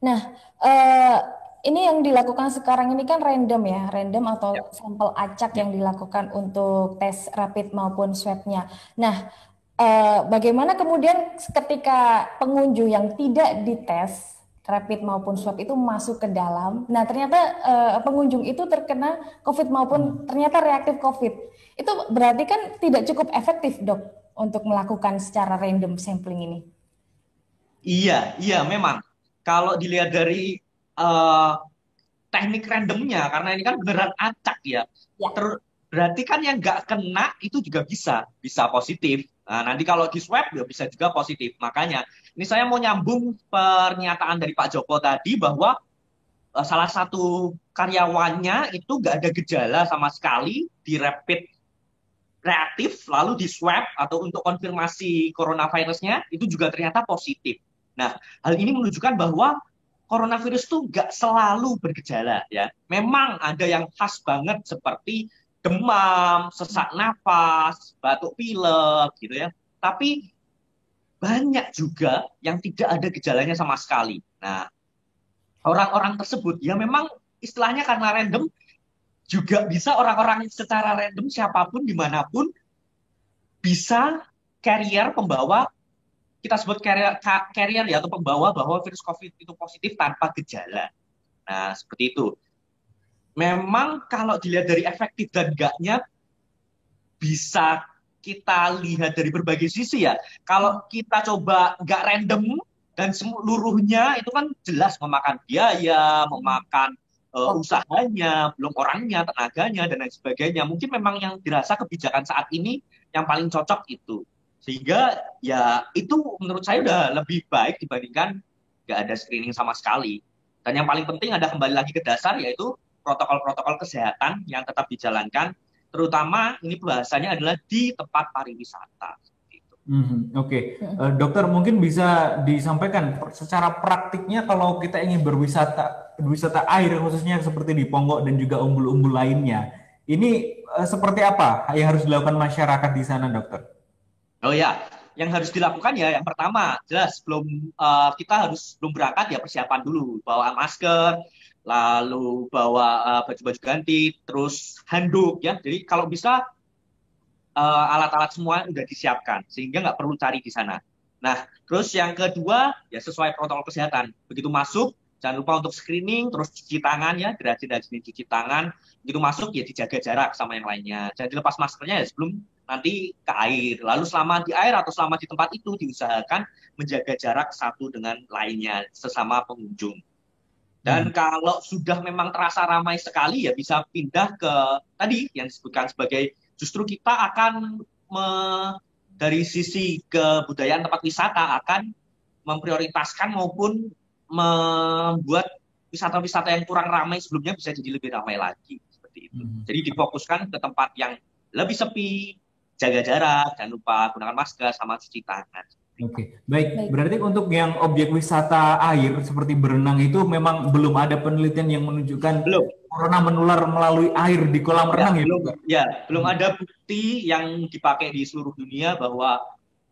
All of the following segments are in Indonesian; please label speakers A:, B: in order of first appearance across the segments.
A: Nah, eh, ini yang dilakukan sekarang ini kan random ya, random atau
B: Ya,
A: sampel acak
B: ya.
A: yang dilakukan untuk tes rapid maupun swabnya. Nah, bagaimana kemudian ketika pengunjung yang tidak dites rapid maupun swab itu masuk ke dalam, nah ternyata pengunjung itu terkena COVID maupun ternyata reaktif COVID. Itu berarti kan tidak cukup efektif, Dok, untuk melakukan secara random sampling ini.
B: Iya, iya memang. Kalau dilihat dari eh, teknik randomnya, karena ini kan beneran acak ya.
A: Ya.
B: Terus berarti kan yang nggak kena itu juga bisa positif. Nah, nanti kalau di swab ya bisa juga positif. Makanya ini saya mau nyambung pernyataan dari Pak Joko tadi bahwa salah satu karyawannya itu nggak ada gejala sama sekali di rapid reaktif, lalu di swab atau untuk konfirmasi coronavirusnya itu juga ternyata positif. Nah, hal ini menunjukkan bahwa coronavirus itu nggak selalu bergejala ya. Memang ada yang khas banget seperti demam, sesak nafas, batuk pilek gitu ya. Tapi banyak juga yang tidak ada gejalanya sama sekali. Nah, orang-orang tersebut ya memang istilahnya karena random juga bisa orang-orang secara random siapapun dimanapun bisa carrier pembawa, kita sebut carrier ya, atau pembawa bahwa virus COVID itu positif tanpa gejala. Nah, seperti itu. Memang kalau dilihat dari efektif dan enggaknya bisa kita lihat dari berbagai sisi ya. Kalau kita coba nggak random dan seluruhnya itu kan jelas memakan biaya, memakan usahanya, belum orangnya, tenaganya, dan lain sebagainya. Mungkin memang yang dirasa kebijakan saat ini yang paling cocok itu. Sehingga ya itu menurut saya udah lebih baik dibandingkan nggak ada screening sama sekali. Dan yang paling penting ada kembali lagi ke dasar yaitu protokol-protokol kesehatan yang tetap dijalankan, terutama ini bahasanya adalah di tempat pariwisata. Gitu.
A: Hmm.
B: Oke.
A: Dokter mungkin bisa disampaikan secara praktiknya kalau kita ingin berwisata wisata air khususnya seperti di Ponggok dan juga umbul-umbul lainnya. Ini seperti apa yang harus dilakukan masyarakat di sana, dokter?
B: Oh ya, yang harus dilakukan ya yang pertama jelas sebelum kita harus belum berangkat ya persiapan dulu, bawa masker, lalu bawa baju-baju ganti, terus handuk ya. Jadi kalau bisa alat-alat semua udah disiapkan sehingga nggak perlu cari di sana. Nah, terus yang kedua ya sesuai protokol kesehatan. Begitu masuk jangan lupa untuk screening, terus cuci tangan ya, dirajin-rajin cuci tangan. Begitu masuk ya dijaga jarak sama yang lainnya. Jangan dilepas maskernya ya sebelum nanti ke air. Lalu selama di air atau selama di tempat itu diusahakan menjaga jarak satu dengan lainnya sesama pengunjung. Dan
A: Hmm.
B: kalau sudah memang terasa ramai sekali ya bisa pindah ke tadi yang disebutkan sebagai justru kita akan dari sisi kebudayaan tempat wisata akan memprioritaskan maupun membuat wisata-wisata yang kurang ramai sebelumnya bisa jadi lebih ramai lagi seperti itu.
A: Hmm.
B: Jadi difokuskan ke tempat yang lebih sepi, jaga jarak, jangan lupa gunakan masker sama cuci tangan.
A: Oke, baik.
B: Baik.
A: Berarti untuk yang objek wisata air seperti berenang itu memang belum ada penelitian yang menunjukkan
B: Belum.
A: corona menular melalui air di kolam
B: Ya,
A: renang ya,
B: belum
A: dokter?
B: ya, belum ada bukti yang dipakai di seluruh dunia bahwa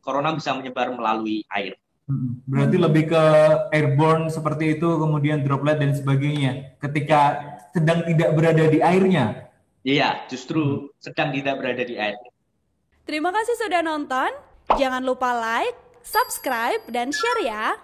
B: corona bisa menyebar melalui air.
A: Berarti lebih ke airborne seperti itu, kemudian droplet dan sebagainya. Ketika
B: Ya,
A: sedang tidak berada di airnya.
B: iya, justru sedang tidak berada di air.
C: Terima kasih sudah nonton. Jangan lupa like, subscribe, dan share ya.